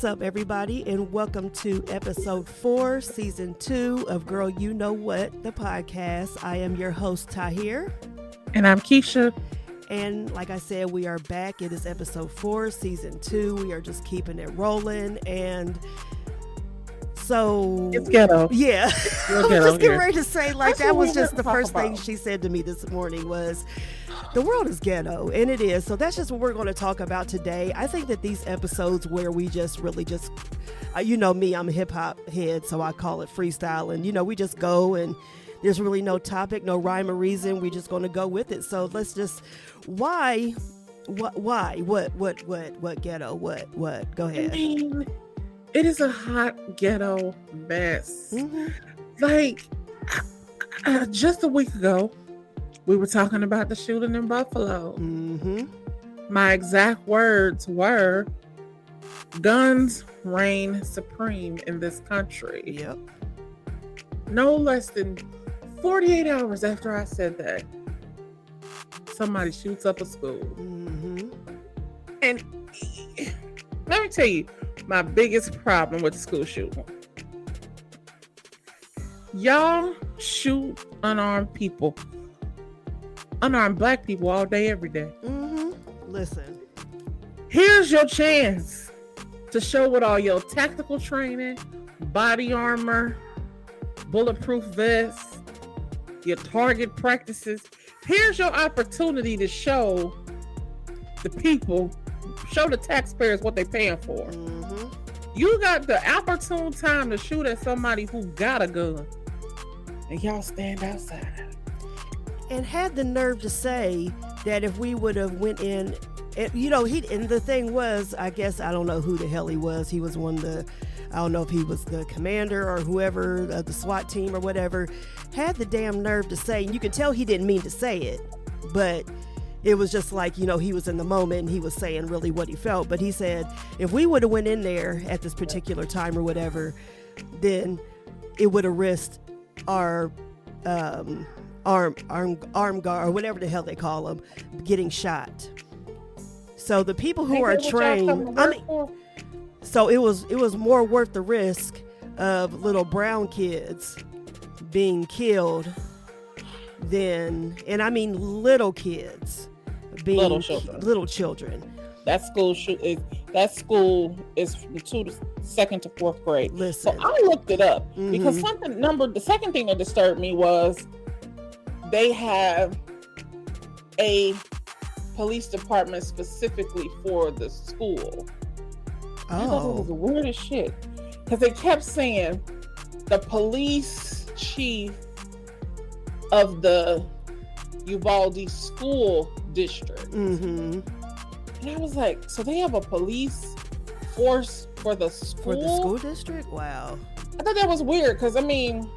What's up, everybody, and welcome to episode 4, season 2 of Girl You Know What, the podcast. I am your host, Tahir. And I'm Kisha. And like I said, we are back. It is episode 4, season 2. We are just keeping it rolling. And so... It's ghetto. Yeah. I was just getting ready to say, like, that was just the first about. thing she said to me this morning was... The world is ghetto, and it is. So that's just what we're going to talk about today. I think that these episodes where we just really just, you know me, I'm a hip hop head, so I call it freestyle. And, you know, we just go and there's really no topic, no rhyme or reason. We're just going to go with it. So let's just, why, what ghetto, what, go ahead. I mean, it is a hot ghetto mess. Mm-hmm. Like, just a week ago, we were talking about the shooting in Buffalo. Mm-hmm. My exact words were, guns reign supreme in this country. Yep. No less than 48 hours after I said that, somebody shoots up a school. Mm-hmm. And let me tell you, my biggest problem with the school shooting. Y'all shoot unarmed people. Unarmed black people all day, every day. Mm-hmm. Listen. Here's your chance to show what all your tactical training, body armor, bulletproof vests, your target practices. Here's your opportunity to show the people, show the taxpayers what they're paying for. Mm-hmm. You got the opportune time to shoot at somebody who got a gun, and y'all stand outside. And had the nerve to say that if we would have went in, you know, and the thing was, I guess, I don't know who the hell he was. He was one of the, I don't know if he was the commander or whoever of the SWAT team or whatever, had the damn nerve to say, and you can tell he didn't mean to say it, but it was just like, you know, he was in the moment and he was saying really what he felt. But he said, if we would have went in there at this particular time or whatever, then it would have risked our, arm guard or whatever the hell they call them getting shot. So the people who are trained, so it was more worth the risk of little brown kids being killed than, and I mean little kids being little children. That school is from second to fourth grade. Listen. So I looked it up because Mm-hmm. the second thing that disturbed me was they have a police department specifically for the school. I thought it was the weirdest shit because they kept saying the police chief of the Uvalde school district. Mm-hmm. And I was like, so they have a police force for the school? For the school district? Wow. I thought that was weird because, I mean,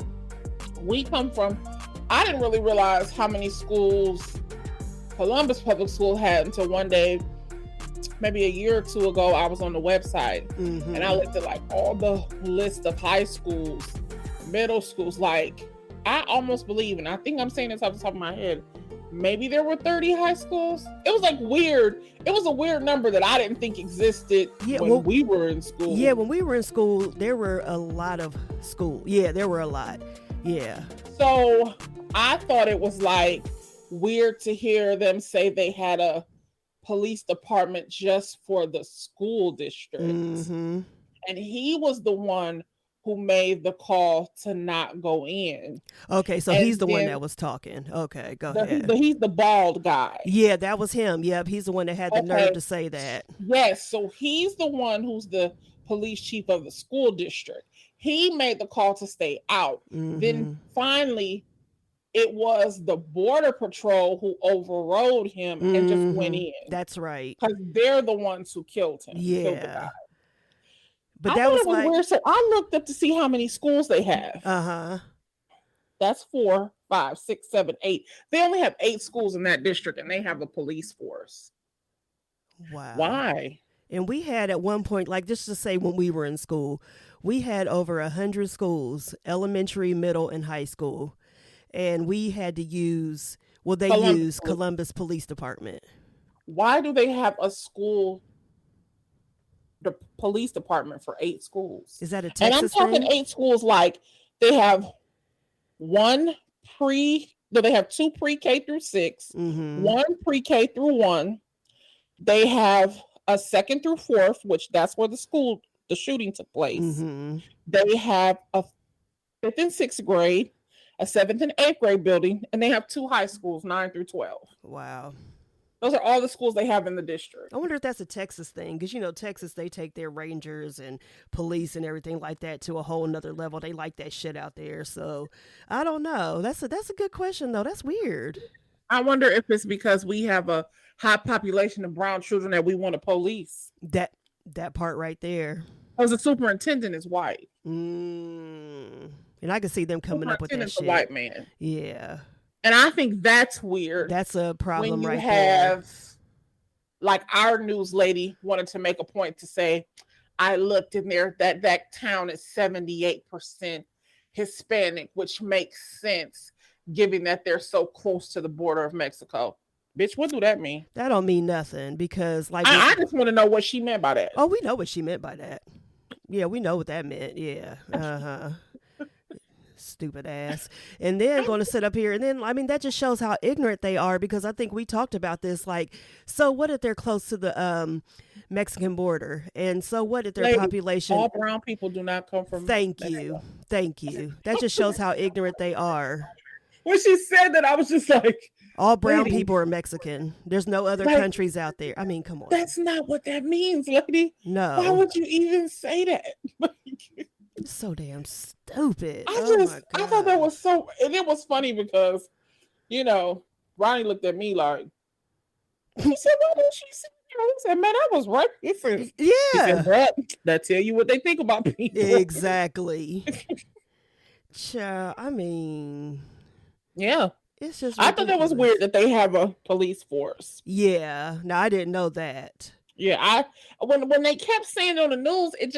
I didn't really realize how many schools Columbus Public School had until one day, maybe a year or two ago, I was on the website and I looked at like all the list of high schools, middle schools. Like, I almost believe, and I think I'm saying this off the top of my head, maybe there were 30 high schools. It was like weird. It was a weird number that I didn't think existed when we were in school. Yeah, when we were in school, there were a lot of schools. Yeah, there were a lot. Yeah. So I thought it was like weird to hear them say they had a police department just for the school district. Mm-hmm. And he was the one who made the call to not go in. Okay, so he's the one that was talking. Okay, go ahead. He's the bald guy. Yeah, that was him. Yep, he's the one that had the nerve to say that. Yes, so he's the one who's the police chief of the school district. He made the call to stay out. Mm-hmm. Then finally, it was the Border Patrol who overrode him and just went in. That's right. Because they're the ones who killed him. Yeah. Killed the guy. But that was like weird. So I looked up to see how many schools they have. Uh-huh. That's 4, 5, 6, 7, 8. They only have 8 schools in that district and they have a police force. Wow. Why? And we had at one point, like just to say when we were in school, we had over 100 schools, elementary, middle, and high school. And we had to use, use Columbus Police Department. Why do they have a school the police department for 8 schools. Is that a And I'm Texas talking thing? 8 schools like they have they have 2 pre-K through 6, Mm-hmm. 1 pre-K through 1. They have a 2nd through 4th, which that's where the shooting took place. Mm-hmm. They have a 5th and 6th grade, a 7th and 8th grade building, and they have 2 high schools, 9 through 12. Wow. Those are all the schools they have in the district. I wonder if that's a Texas thing, because Texas, they take their rangers and police and everything like that to a whole nother level. They like that shit out there. So I don't know. That's a good question though. That's weird. I wonder if it's because we have a high population of brown children that we want to police. That part right there. Because the superintendent is white. And I can see them coming up with that shit. A white man. Yeah. And I think that's weird. That's a problem when you right have, there. Like our news lady wanted to make a point to say, I looked in there that town is 78% Hispanic, which makes sense given that they're so close to the border of Mexico. Bitch, what do that mean? That don't mean nothing because I just want to know what she meant by that. Oh, we know what she meant by that. Yeah, we know what that meant. Yeah. Uh-huh. Stupid ass. And then going to sit up here and then that just shows how ignorant they are, because I think we talked about this, so what if they're close to the Mexican border, and so what if their population, all brown people do not come from thank Mexico. you that just shows how ignorant they are. When she said that, I was just like, all brown people are Mexican. There's no other countries out there. I mean, come on, that's not what that means, lady. No, why would you even say that? It's so damn stupid. I thought that was so, and it was funny because, Ronnie looked at me like, he said, why didn't she say that? I said, man, I was right. He said, that tell you what they think about people. Exactly. Child, yeah. It's just ridiculous. I thought that was weird that they have a police force. Yeah. No, I didn't know that. Yeah, when they kept saying it on the news, it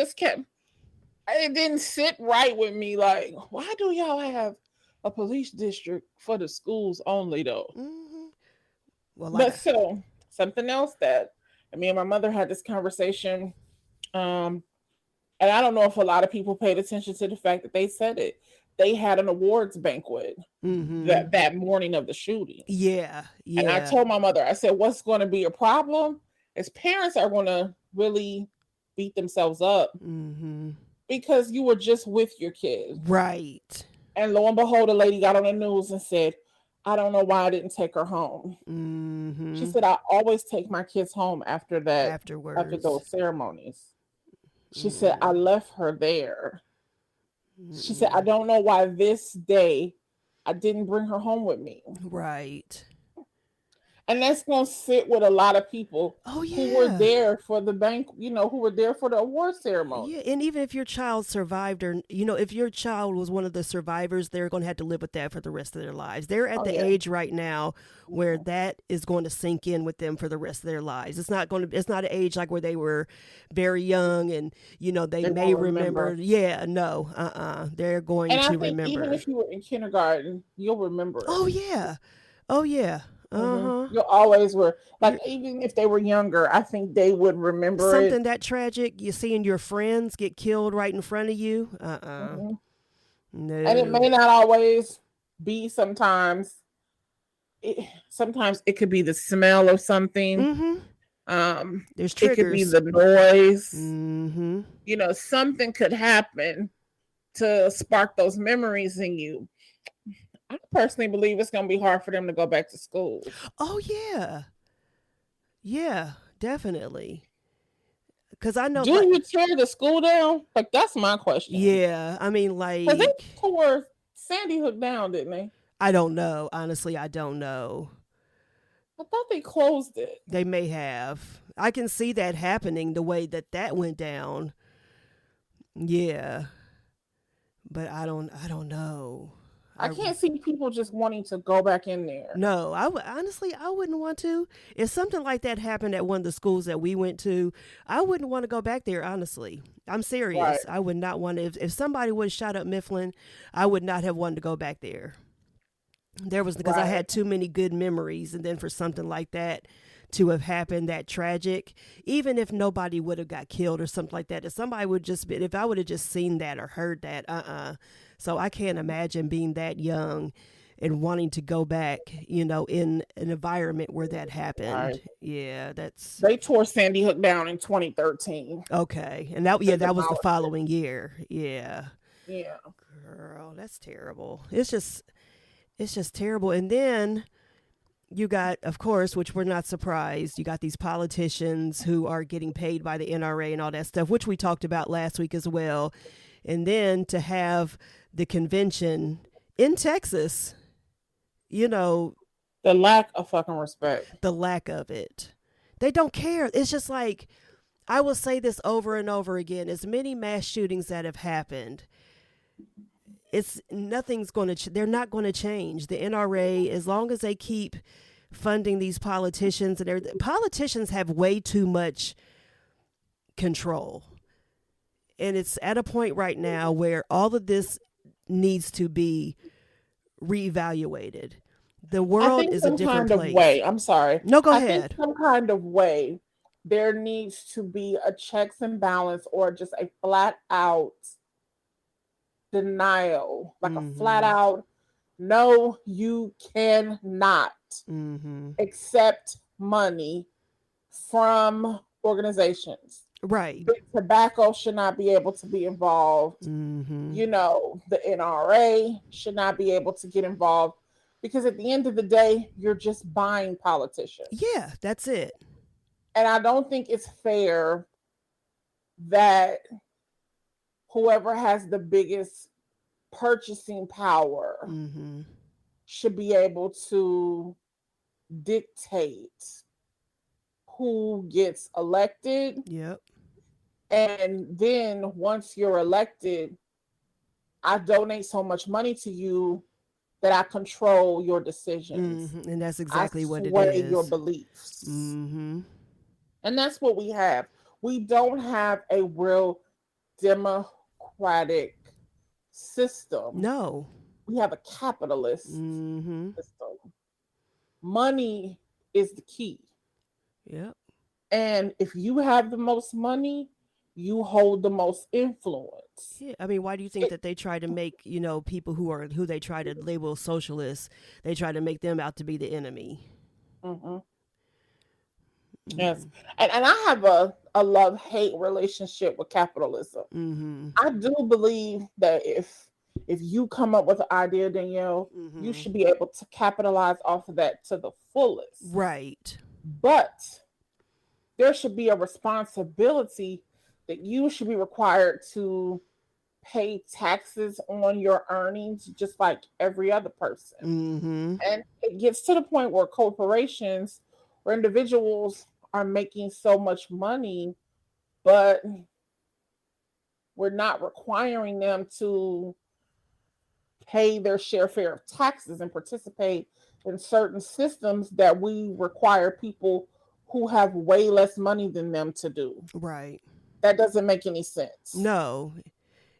didn't sit right with me. Like, why do y'all have a police district for the schools only, though? Mm-hmm. Well, so something else that me and my mother had this conversation, and I don't know if a lot of people paid attention to the fact that they said it. They had an awards banquet that morning of the shooting. Yeah. And I told my mother, I said, what's going to be a problem is parents are going to really beat themselves up. Mm-hmm. Because you were just with your kids. Right. And lo and behold, a lady got on the news and said, I don't know why I didn't take her home. Mm-hmm. She said, I always take my kids home after those ceremonies. She said, I left her there. She said, I don't know why this day I didn't bring her home with me. Right. And that's going to sit with a lot of people who were there for the who were there for the award ceremony. Yeah, and even if your child survived or, if your child was one of the survivors, they're going to have to live with that for the rest of their lives. They're at the age right now where that is going to sink in with them for the rest of their lives. It's not an age like where they were very young and, they may remember. Yeah, no, they're going to remember. And I think even if you were in kindergarten, you'll remember it. Oh, yeah. Oh, yeah. Uh-huh. You always were even if they were younger, I think they would remember something that tragic. You seeing your friends get killed right in front of you. No. And it may not always be. Sometimes it could be the smell of something. Mm-hmm. There's triggers. It could be the noise. Mm-hmm. Something could happen to spark those memories in you. I personally believe it's going to be hard for them to go back to school. Oh, yeah. Yeah, definitely. Because I know. Do you tear the school down? That's my question. Yeah, because they tore Sandy Hook down, didn't they? I don't know. Honestly, I don't know. I thought they closed it. They may have. I can see that happening the way that went down. Yeah. But I don't know. I can't see people just wanting to go back in there. No, honestly, I wouldn't want to. If something like that happened at one of the schools that we went to, I wouldn't want to go back there, honestly. I'm serious. Right. I would not want to. If somebody would have shot up Mifflin, I would not have wanted to go back there. Because I had too many good memories. And then for something like that to have happened that tragic, even if nobody would have got killed or something like that. If somebody would just been, if I would have just seen that or heard that, So I can't imagine being that young and wanting to go back, in an environment where that happened. Right. Yeah, that's They tore Sandy Hook down in 2013. okay. And that, They that was the demolished it. following year. Yeah. Yeah. Girl, that's terrible. It's just terrible. And then you got, of course, which we're not surprised, you got these politicians who are getting paid by the NRA and all that stuff, which we talked about last week as well. And then to have the convention in Texas, The lack of fucking respect. the lack of it. They don't care. It's just like, I will say this over and over again, as many mass shootings that have happened, nothing's going to, they're not going to change. The NRA, as long as they keep funding these politicians and everything, politicians have way too much control. And it's at a point right now where all of this needs to be reevaluated. The world is a different place. Way. I'm sorry. No, go I ahead. think some kind of way there needs to be a checks and balance, or just a flat out denial, like a flat out, no, you cannot accept money from organizations. Right. Big tobacco should not be able to be involved. The NRA should not be able to get involved, because at the end of the day, you're just buying politicians. Yeah, that's it. And I don't think it's fair that whoever has the biggest purchasing power should be able to dictate who gets elected. Yep. And then once you're elected, I donate so much money to you that I control your decisions. And that's exactly what it sway is. your beliefs. And that's what we have. We don't have a real democratic system. No. We have a capitalist system. Money is the key. Yep. And if you have the most money, you hold the most influence. Yeah, I mean, why do you think that they try to make, people who they try to label socialists, they try to make them out to be the enemy? Yes. And I have a love-hate relationship with capitalism. I do believe that if you come up with an idea, Danielle, you should be able to capitalize off of that to the fullest. Right. But there should be a responsibility that you should be required to pay taxes on your earnings, just like every other person. And it gets to the point where corporations or individuals are making so much money, but we're not requiring them to pay their share of taxes and participate in certain systems that we require people who have way less money than them to do. Right. That doesn't make any sense. No.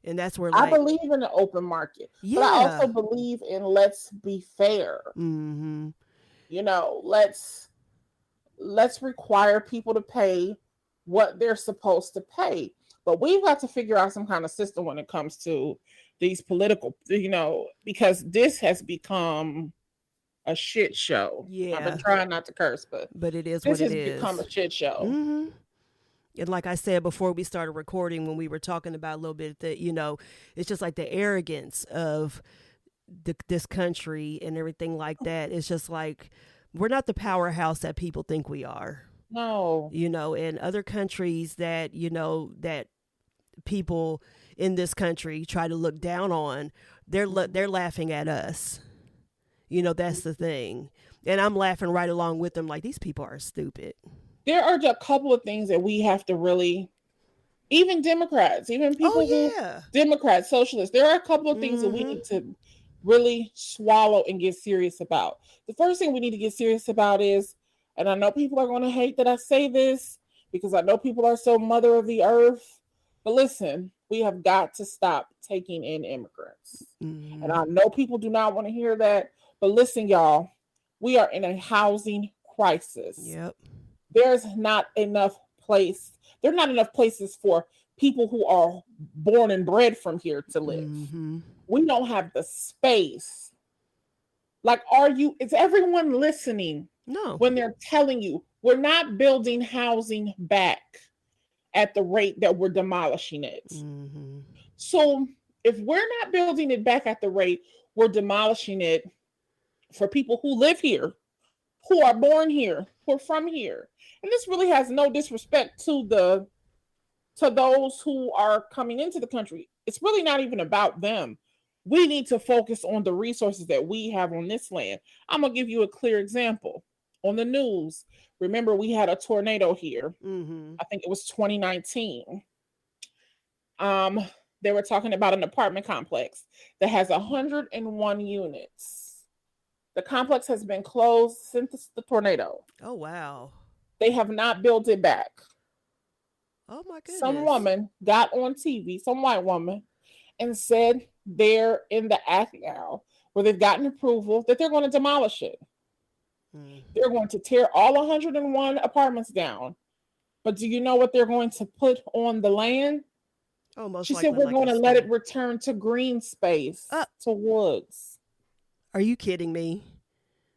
And that's where I believe in the open market. Yeah. But I also believe in let's be fair. Let's require people to pay what they're supposed to pay. But we've got to figure out some kind of system when it comes to these political, because this has become a shit show. Yeah. I've been trying not to curse, but it is what it is. This has become a shit show. And like I said before we started recording, when we were talking about a little bit that, it's just like the arrogance of this country and everything like that. It's just like, we're not the powerhouse that people think we are. No. In other countries that, that people in this country try to look down on, they're laughing at us. That's the thing. And I'm laughing right along with them, like, these people are stupid. There are a couple of things that we have to really, even Democrats, even people who, Democrats, socialists, there are a couple of things that we need to really swallow and get serious about. The first thing we need to get serious about is, and I know people are going to hate that I say this, because I know people are so mother of the earth, but listen, we have got to stop taking in immigrants. And I know people do not want to hear that, but listen, y'all, we are in a housing crisis. Yep. There's not enough place. There are not enough places for people who are born and bred from here to live. Mm-hmm. We don't have the space. Like, is everyone listening No. when they're telling you we're not building housing back at the rate that we're demolishing it? Mm-hmm. So if we're not building it back at the rate we're demolishing it for people who live here, who are born here, who are from here, and this really has no disrespect to those who are coming into the country. It's really not even about them. We need to focus on the resources that we have on this land. I'm going to give you a clear example. On the news, remember we had a tornado here. Mm-hmm. I think it was 2019. They were talking about an apartment complex that has 101 units. The complex has been closed since the tornado. Oh, wow. They have not built it back. Oh, my goodness. Some woman got on TV, some white woman, and said they're in the act now where they've gotten approval that they're going to demolish it. They're going to tear all 101 apartments down. But do you know what they're going to put on the land? Oh, most she likely said we're like going a to let it return to green space, to woods. Are you kidding me?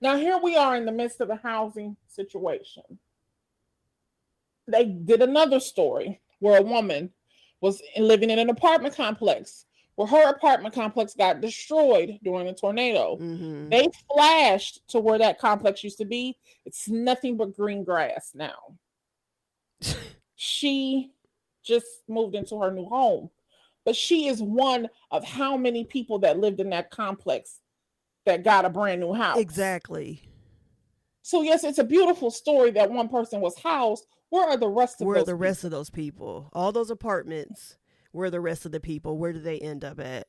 Now, here we are in the midst of a housing situation. They did another story where a woman was living in an apartment complex where her apartment complex got destroyed during a tornado. Mm-hmm. They flashed to where that complex used to be. It's nothing but green grass now. She just moved into her new home. But she is one of how many people that lived in that complex that got a brand new house. Exactly. So yes, it's a beautiful story that one person was housed. Where are the rest of Where those are the people? rest of those people? All those apartments. Where are the rest of the people? Where do they end up at?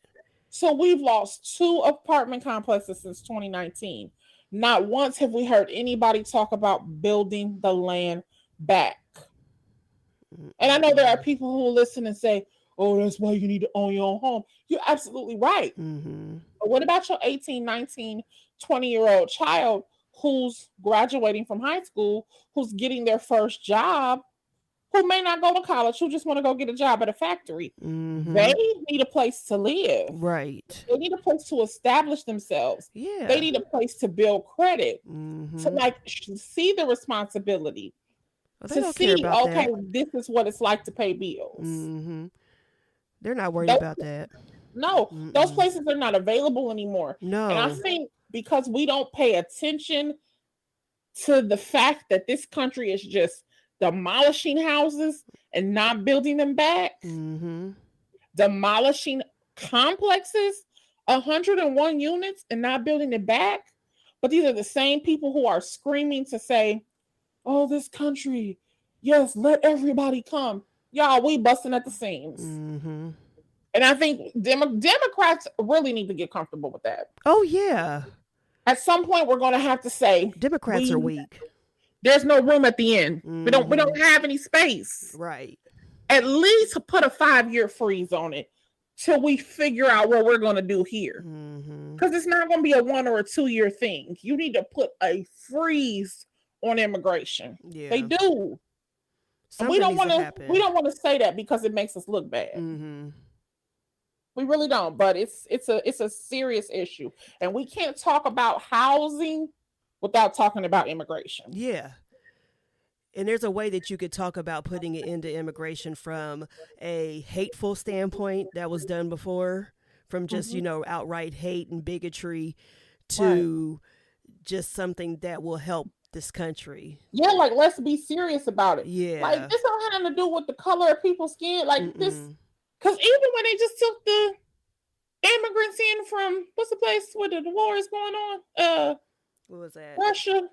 So we've lost 2 apartment complexes since 2019. Not once have we heard anybody talk about building the land back. And I know there are people who will listen and say, oh, that's why you need to own your own home. You're absolutely right. Mm-hmm. But what about your 18, 19, 20-year-old child who's graduating from high school, who's getting their first job, who may not go to college, who just want to go get a job at a factory? Mm-hmm. They need a place to live. Right. They need a place to establish themselves. Yeah. They need a place to build credit, mm-hmm. to like see the responsibility, Well, they to don't see, care about okay, that. this is what it's like to pay bills. Mm-hmm. They're not worried about that. No, those places are not available anymore. No. And I think because we don't pay attention to the fact that this country is just demolishing houses and not building them back, Mm-hmm. demolishing complexes, 101 units and not building it back. But these are the same people who are screaming to say, oh, this country, yes, let everybody come. Y'all, we busting at the seams. Mm-hmm. And I think Democrats really need to get comfortable with that. Oh, yeah. At some point, we're going to have to say Democrats are weak. There's no room at the end. Mm-hmm. We don't have any space. Right. At least put a 5-year freeze on it till we figure out what we're going to do here. Because it's not going to be a 1 or a 2-year thing. You need to put a freeze on immigration. Yeah. They do. We don't want to say that because it makes us look bad. Mm-hmm. We really don't, but it's a serious issue, and we can't talk about housing without talking about immigration. Yeah. And there's a way that you could talk about putting it into immigration from a hateful standpoint that was done before, from just, outright hate and bigotry to just something that will help this country. Yeah, like let's be serious about it. Yeah. Like this don't have nothing to do with the color of people's skin. Like this, because even when they just took the immigrants in from what's the place where the war is going on? What was that? Russia.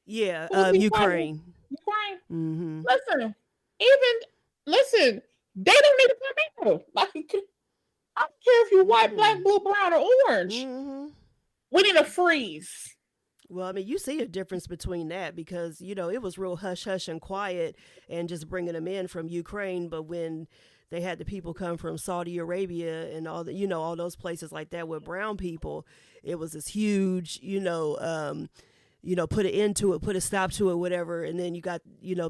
Yeah, Ukraine. Ukraine. Mm-hmm. Listen, they don't need to come in. Like, I don't care if you're white, black, blue, brown, or orange. Mm-hmm. We need a freeze. Well, I mean, you see a difference between that because, it was real hush-hush and quiet and just bringing them in from Ukraine. But when they had the people come from Saudi Arabia and all the, all those places like that with brown people, it was this huge, put an end to it, put a stop to it, whatever. And then you got,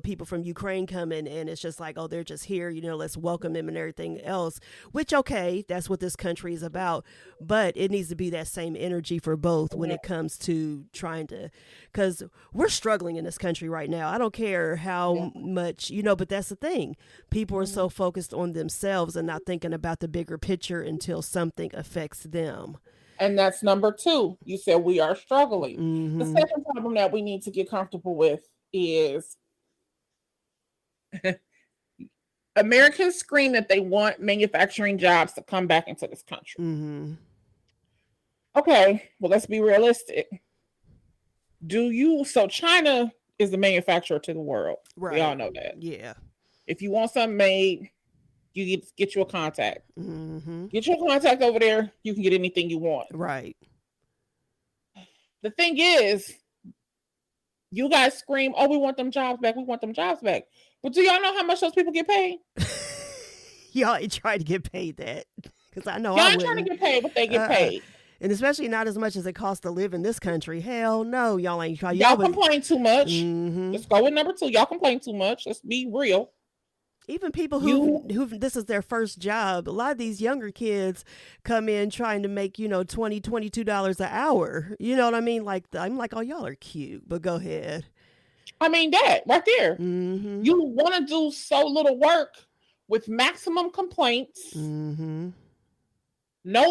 people from Ukraine coming, and it's just like, oh, they're just here, let's welcome them and everything else, which, okay, that's what this country is about. But it needs to be that same energy for both when it comes to trying to, because we're struggling in this country right now. I don't care how much, but that's the thing. People are so focused on themselves and not thinking about the bigger picture until something affects them. And that's number 2. You said we are struggling. The second problem that we need to get comfortable with is Americans scream that they want manufacturing jobs to come back into this country. Okay, well, let's be realistic. So China is the manufacturer to the world. Right. We all know that. Yeah. If you want something made, you get you a contact. Get your contact over there. You can get anything you want. Right. The thing is, you guys scream, oh, we want them jobs back. We want them jobs back. But do y'all know how much those people get paid? Y'all ain't trying to get paid that. Because I know y'all ain't trying to get paid what they get paid. And especially not as much as it costs to live in this country. Hell no, y'all ain't trying. Y'all complain too much. Let's go with number 2. Y'all complain too much. Let's be real. Even people who this is their first job, a lot of these younger kids come in trying to make, $20, $22 an hour. You know what I mean? Like, I'm like, oh, y'all are cute, but go ahead. I mean, that right there. You want to do so little work with maximum complaints, no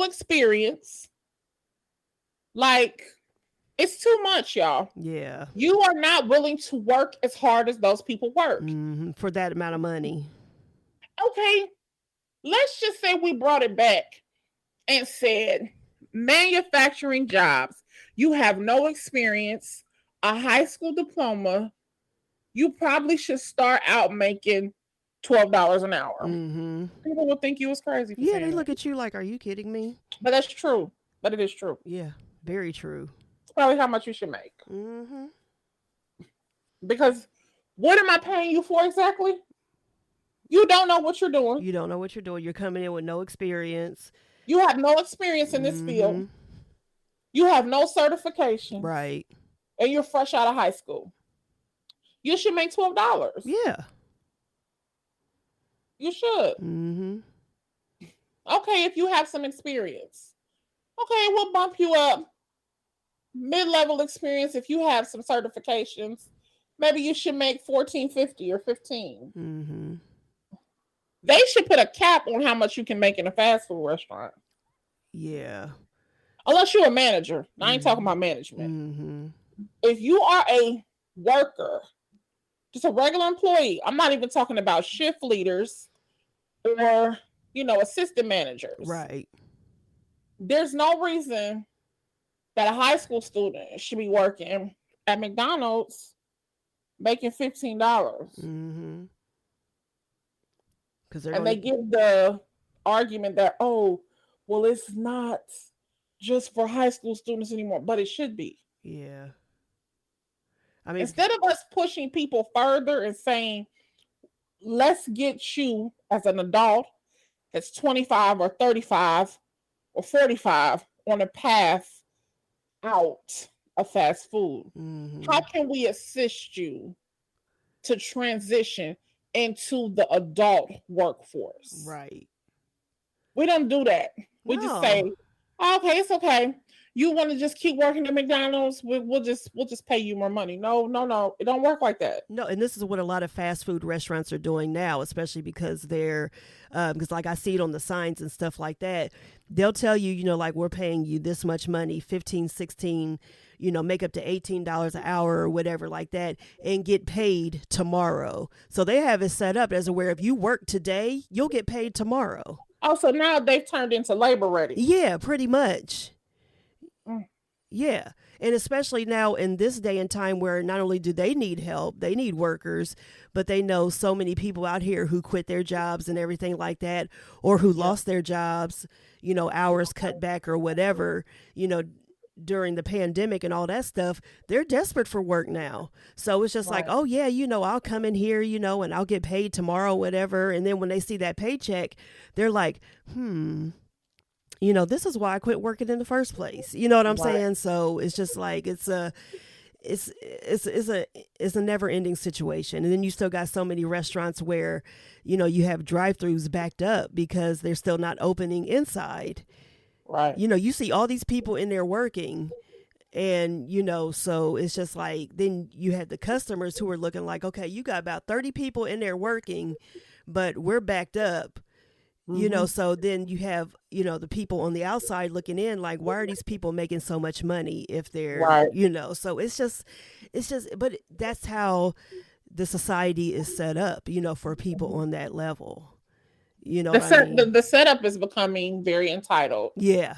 experience. Like, it's too much, y'all. Yeah. You are not willing to work as hard as those people work. For that amount of money. Okay. Let's just say we brought it back and said, manufacturing jobs. You have no experience, a high school diploma. You probably should start out making $12 an hour. People would think you was crazy. Yeah, they look at you like, are you kidding me? But that's true. But it is true. Yeah, very true. Probably how much you should make. Because what am I paying you for exactly? You don't know what you're doing. You don't know what you're doing. You're coming in with no experience. You have no experience in this field. You have no certification. Right. And you're fresh out of high school. You should make $12. Yeah. You should. Okay, if you have some experience. Okay, we'll bump you up. Mid-level experience, if you have some certifications, maybe you should make $14.50 or $15. They should put a cap on how much you can make in a fast food restaurant. Yeah. Unless you're a manager. I ain't talking about management. If you are a worker, just a regular employee, I'm not even talking about shift leaders or, assistant managers. Right. There's no reason that a high school student should be working at McDonald's making $15. And they give the argument that, oh, well, it's not just for high school students anymore, but it should be. Yeah. I mean, instead of us pushing people further and saying, let's get you as an adult that's 25 or 35 or 45 on a path out of fast food. How can we assist you to transition into the adult workforce? Right. We don't do that. We just say, oh, okay, it's okay. You want to just keep working at McDonald's? We'll just pay you more money. No. It don't work like that. No, and this is what a lot of fast food restaurants are doing now, especially because they're, because like I see it on the signs and stuff like that. They'll tell you, like we're paying you this much money, 15, 16, make up to $18 an hour or whatever like that, and get paid tomorrow. So they have it set up as where if you work today, you'll get paid tomorrow. Oh, so now they've turned into labor ready. Yeah, pretty much. Yeah. And especially now in this day and time where not only do they need help, they need workers, but they know so many people out here who quit their jobs and everything like that, or who lost their jobs, hours cut back or whatever, during the pandemic and all that stuff. They're desperate for work now. So it's just like, oh yeah, I'll come in here, and I'll get paid tomorrow, whatever. And then when they see that paycheck, they're like, this is why I quit working in the first place. You know what I'm saying? So it's just like, it's a never ending situation. And then you still got so many restaurants where, you have drive-throughs backed up because they're still not opening inside. Right. You see all these people in there working, and so it's just like, then you had the customers who are looking like, okay, you got about 30 people in there working, but we're backed up. So then you have, the people on the outside looking in like, why are these people making so much money if they're, Right. So it's just, but that's how the society is set up, for people on that level. The setup is becoming very entitled. Yeah.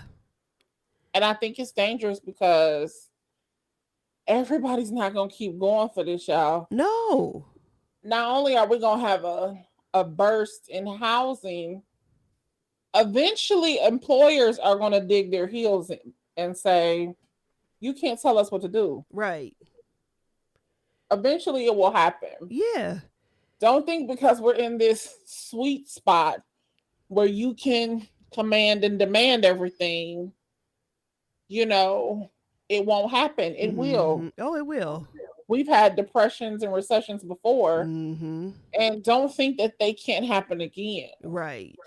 And I think it's dangerous because everybody's not going to keep going for this, y'all. No. Not only are we going to have a burst in housing, eventually employers are going to dig their heels in and say, you can't tell us what to do. Right. Eventually it will happen. Yeah. Don't think because we're in this sweet spot where you can command and demand everything, it won't happen. It will. Oh, it will. We've had depressions and recessions before, and don't think that they can't happen again. Right.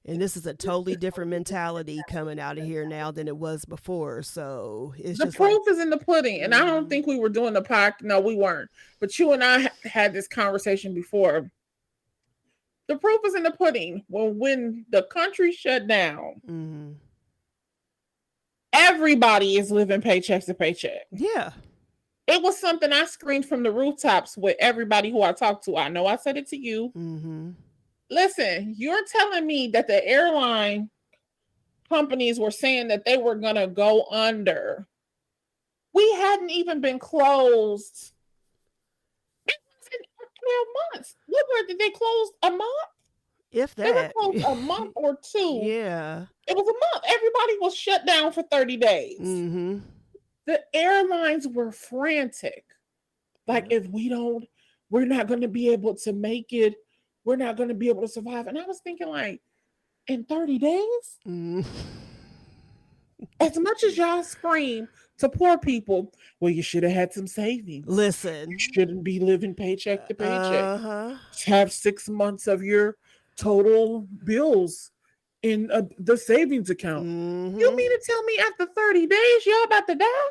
And this is a totally different mentality coming out of here now than it was before. So it's the just proof is in the pudding. And I don't think we were doing the podcast. No, we weren't. But you and I had this conversation before. The proof is in the pudding. When the country shut down, everybody is living paycheck to paycheck. Yeah. It was something I screamed from the rooftops with everybody who I talked to. I know I said it to you. Listen, you're telling me that the airline companies were saying that they were going to go under. We hadn't even been closed. It wasn't 12 months. Did they close a month? If that. They were closed a month or two. Yeah. It was a month. Everybody was shut down for 30 days. The airlines were frantic. Like, if we're not going to be able to make it. We're not going to be able to survive. And I was thinking, like, in 30 days? As much as y'all scream to poor people, well, you should have had some savings. Listen. You shouldn't be living paycheck to paycheck. Have 6 months of your total bills in the savings account. You mean to tell me after 30 days, y'all about to die?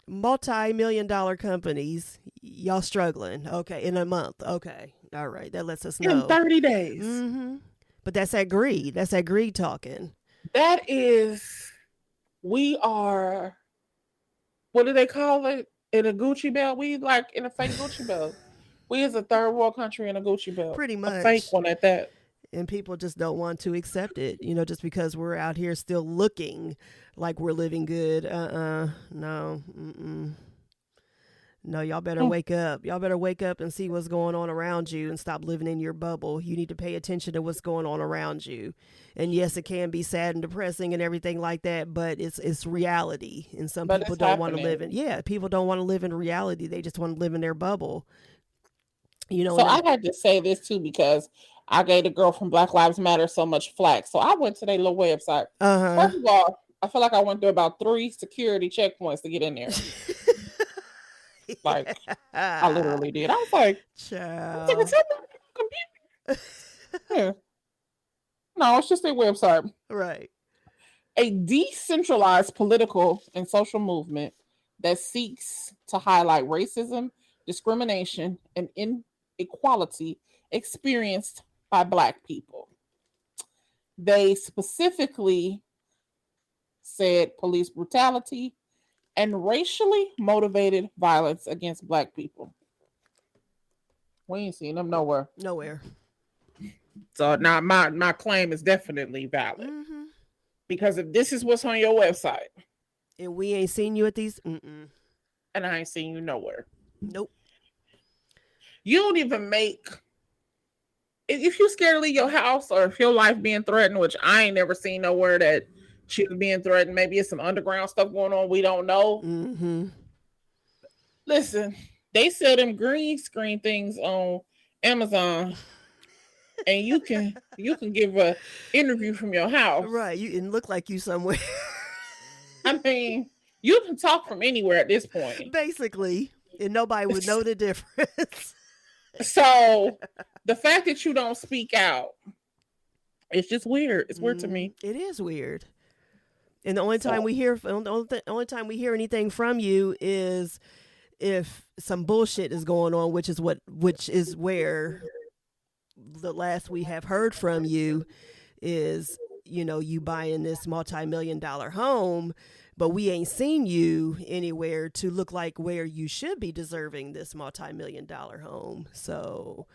Multi-million-dollar companies, y'all struggling. Okay, in a month. Okay. All right, that lets us know. In 30 days. But that's that greed. That's that greed talking. That is, we are, what do they call it? In a Gucci belt? We like in a fake Gucci belt. We is a third world country in a Gucci belt. Pretty much. A fake one at that. And people just don't want to accept it, just because we're out here still looking like we're living good. No. No, y'all better wake up. Y'all better wake up and see what's going on around you and stop living in your bubble. You need to pay attention to what's going on around you. And yes, it can be sad and depressing and everything like that, but it's reality. And some people don't want to live in. Yeah, people don't want to live in reality. They just want to live in their bubble. So I had to say this too because I gave the girl from Black Lives Matter so much flack. So I went to their little website. First of all, I feel like I went through about 3 security checkpoints to get in there. Like, I literally did. I was like, child. Yeah. No, it's just their website. Right. A decentralized political and social movement that seeks to highlight racism, discrimination, and inequality experienced by Black people. They specifically said police brutality and racially motivated violence against Black people. We ain't seen them nowhere. Nowhere. So now my claim is definitely valid. Because if this is what's on your website. And we ain't seen you at these. And I ain't seen you nowhere. Nope. You don't even make. If you're scared to leave your house or if your life being threatened, which I ain't never seen nowhere that she was being threatened. Maybe it's some underground stuff going on. We don't know. Listen, they sell them green screen things on Amazon, and you can give a interview from your house. Right, you and look like you somewhere. I mean, You can talk from anywhere at this point. Basically, and nobody would know the difference. So the fact that you don't speak out, it's just weird. It's weird to me. It is weird. And the only time we hear, only time we hear anything from you is if some bullshit is going on, which is where the last we have heard from you is, you buying this multi-million-dollar home, but we ain't seen you anywhere to look like where you should be deserving this multi-million-dollar home. So,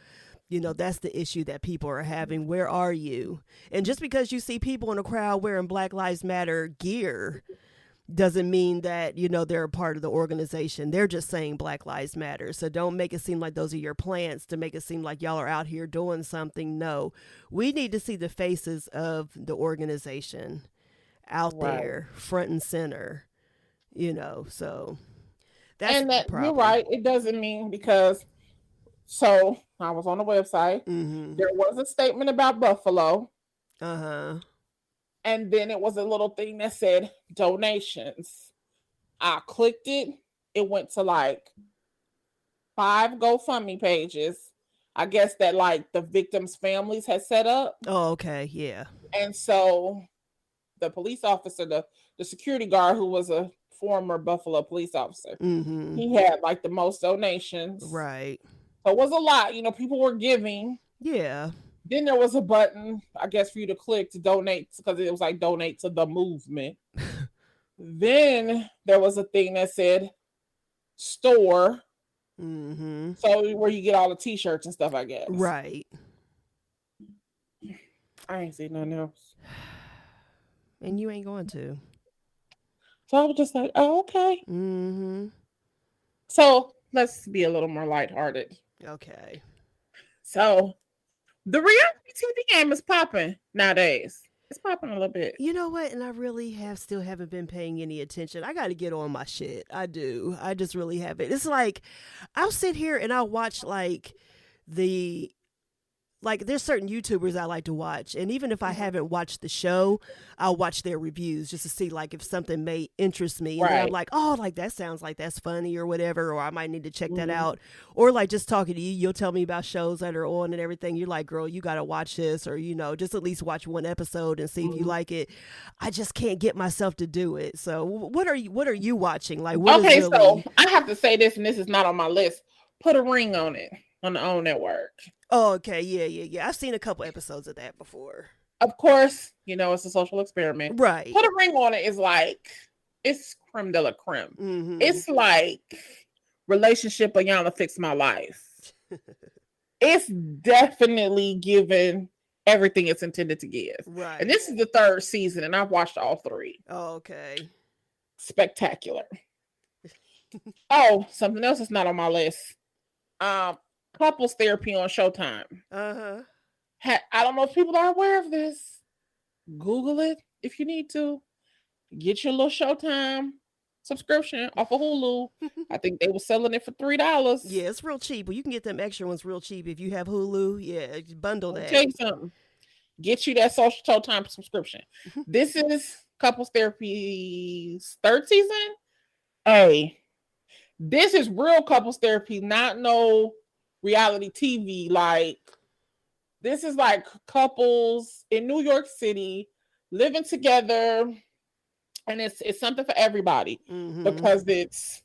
that's the issue that people are having. Where are you? And just because you see people in the crowd wearing Black Lives Matter gear doesn't mean that, they're a part of the organization. They're just saying Black Lives Matter. So don't make it seem like those are your plans to make it seem like y'all are out here doing something. No, we need to see the faces of the organization out there, front and center, so that's and that the problem. You're right. It doesn't mean because, so I was on the website. There was a statement about Buffalo. And then it was a little thing that said donations. I clicked it. It went to like 5 GoFundMe pages. I guess that like the victims' families had set up. Oh, okay. Yeah. And so the police officer, the security guard who was a former Buffalo police officer, he had like the most donations. Right. So it was a lot. People were giving. Yeah. Then there was a button, I guess, for you to click to donate because it was like donate to the movement. Then there was a thing that said store. So where you get all the t-shirts and stuff, I guess. Right. I ain't seen nothing else. And you ain't going to. So I was just like, oh, okay. So let's be a little more lighthearted. Okay. So the reality TV game is popping nowadays. It's popping a little bit. You know what? And I really still haven't been paying any attention. I got to get on my shit. I do. I just really haven't. It's like, I'll sit here and I'll watch there's certain YouTubers I like to watch. And even if I haven't watched the show, I'll watch their reviews just to see like if something may interest me. And then I'm like, oh, like that sounds like that's funny or whatever, or I might need to check that out. Or like just talking to you, you'll tell me about shows that are on and everything. You're like, girl, you got to watch this, or, just at least watch one episode and see if you like it. I just can't get myself to do it. So what are you watching? Like, so I have to say this, and this is not on my list. Put a ring on it on the OWN network. Oh, okay. Yeah. I've seen a couple episodes of that before. Of course, it's a social experiment. Right. Put a ring on it is like, it's creme de la creme. It's like relationship Ayanna Fix My Life. It's definitely given everything it's intended to give. Right. And this is the 3rd season, and I've watched all 3. Oh, okay. Spectacular. Oh, something else that's not on my list. Couples therapy on Showtime. I don't know if people are aware of this. Google it if you need to. Get your little Showtime subscription off of Hulu. I think they were selling it for $3. Yeah, it's real cheap. Well, you can get them extra ones real cheap if you have Hulu. Yeah, bundle that. I'll tell you something. Get you that social Showtime subscription. This is Couples Therapy's 3rd season. Hey, this is real couples therapy, not no reality TV. Like, this is like couples in New York City living together, and it's something for everybody because it's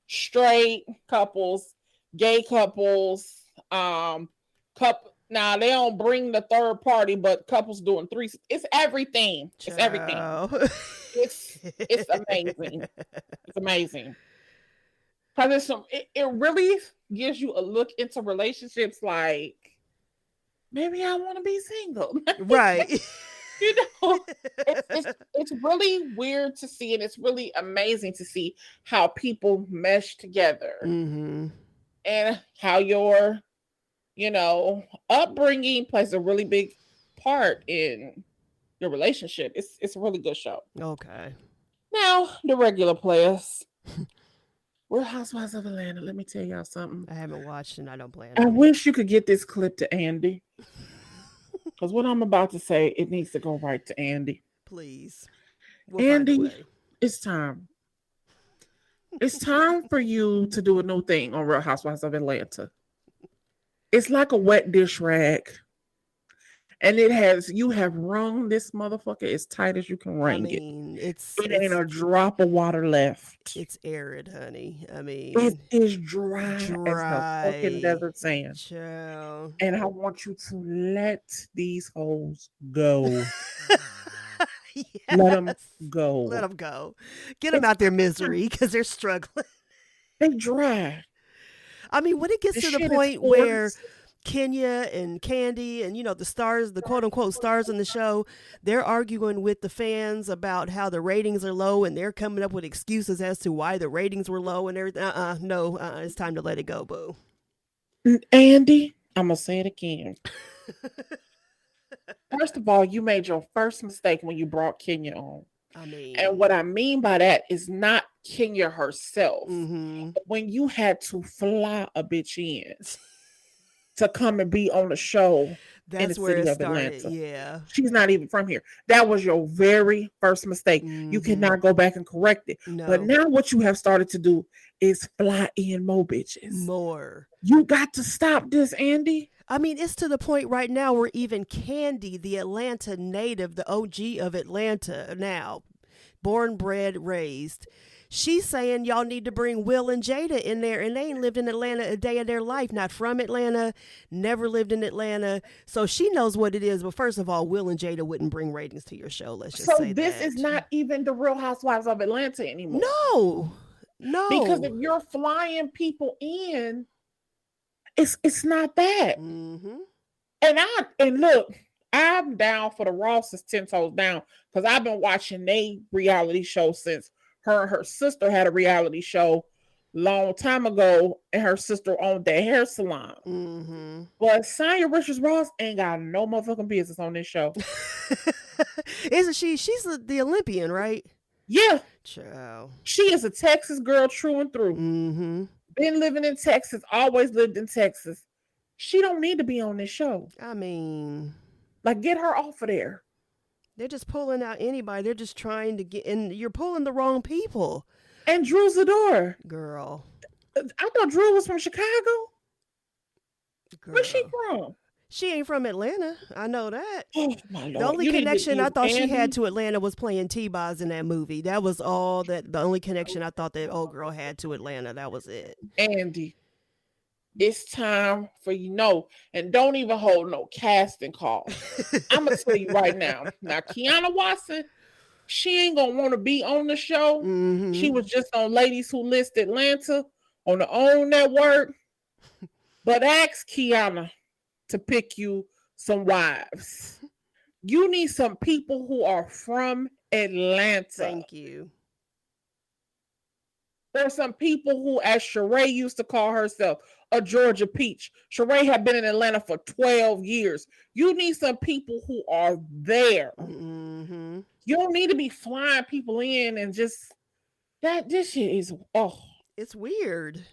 straight couples, gay couples, now they don't bring the 3rd party, but couples doing 3. It's everything. It's everything. It's amazing. It's amazing. Because it really gives you a look into relationships like, maybe I want to be single. Right. It's really weird to see, and it's really amazing to see how people mesh together. And how your, upbringing plays a really big part in your relationship. It's a really good show. Okay. Now, the regular players. We're Housewives of Atlanta. Let me tell y'all something. I haven't watched and I don't plan. I wish you could get this clip to Andy. Because what I'm about to say, it needs to go right to Andy. Please. Andy, it's time. It's time for you to do a new thing on Real Housewives of Atlanta. It's like a wet dish rag. And you have wrung this motherfucker as tight as you can wring it. It ain't a drop of water left. It's arid, honey. It is dry as the fucking desert sand. Child. And I want you to let these hoes go. Yes. Let them go. Let them go. Get them out their misery because they're struggling. They dry. I mean, when it gets to the point where Kenya and Candy and, the stars, the quote unquote stars in the show, they're arguing with the fans about how the ratings are low and they're coming up with excuses as to why the ratings were low and everything. It's time to let it go, boo. Andy, I'm going to say it again. First of all, you made your first mistake when you brought Kenya on. And what I mean by that is not Kenya herself. Mm-hmm. When you had to fly a bitch in to come and be on the show in the city of Atlanta. Yeah. She's not even from here. That was your very first mistake. Mm-hmm. You cannot go back and correct it. No. But now what you have started to do is fly in more bitches. More. You got to stop this, Andy. I mean, it's to the point right now where even Candy, the Atlanta native, the OG of Atlanta now, born, bred, raised, she's saying y'all need to bring Will and Jada in there, and they ain't lived in Atlanta a day of their life, not from Atlanta, never lived in Atlanta. So she knows what it is. But first of all, Will and Jada wouldn't bring ratings to your show. Let's just say this is not even the Real Housewives of Atlanta anymore. No. Because if you're flying people in, it's not that. Mm-hmm. And look, I'm down for the Rosses 10 toes down because I've been watching they reality show since her sister had a reality show long time ago, and her sister owned that hair salon. Mm-hmm. But Sonya Richards Ross ain't got no motherfucking business on this show. Isn't she? She's the Olympian, right? Yeah. Ciao. She is a Texas girl through and through. Mm-hmm. Been living in Texas, always lived in Texas. She don't need to be on this show. I mean, like, get her off of there. They're just pulling out anybody. They're just trying to get, and you're pulling the wrong people. And Drew Zador. Girl. I thought Drew was from Chicago. Girl. Where's she from? She ain't from Atlanta. I know that. Oh, my Lord. The only connection I thought she had to Atlanta was playing T-Boz in that movie. That was all the only connection I thought that old girl had to Atlanta. That was it. Andy, it's time for and don't even hold no casting call. I'm going to tell you right now. Now, Kiana Watson, she ain't going to want to be on the show. Mm-hmm. She was just on Ladies Who List Atlanta on the OWN network. But ask Kiana to pick you some wives. You need some people who are from Atlanta. Thank you. There's some people who, as Sheree used to call herself, a Georgia peach. Sheree had been in Atlanta for 12 years. You need some people who are there. Mm-hmm. You don't need to be flying people in and just this shit is it's weird.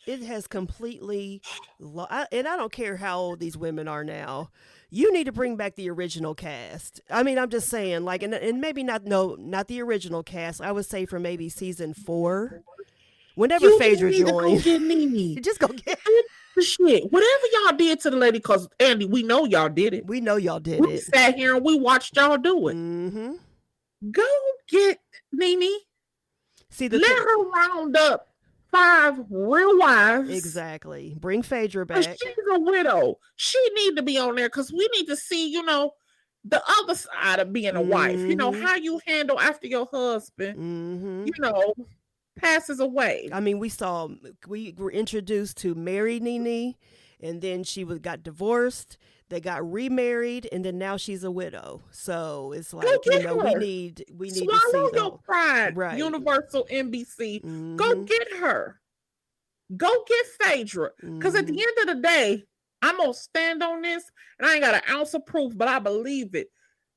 It has completely, and I don't care how old these women are now. You need to bring back the original cast. I mean, I'm just saying, like, and maybe not the original cast. I would say for maybe season 4, whenever Phaedra joined. Just go get the shit. Whatever y'all did to the lady, because Andy, we know y'all did it. We know y'all did we it. Sat here and we watched y'all do it. Mm-hmm. Go get Nene. See, let her round up 5 real wives. Exactly. Bring Phaedra back. She's a widow. She need to be on there because we need to see, the other side of being a wife. How you handle after your husband, passes away. I mean, we were introduced to married Nene, and then she got divorced. They got remarried, and then now she's a widow. So it's like, we need Swallow to see your pride, right. Universal NBC. Mm-hmm. Go get her. Go get Phaedra. Because at the end of the day, I'm going to stand on this, and I ain't got an ounce of proof, but I believe it.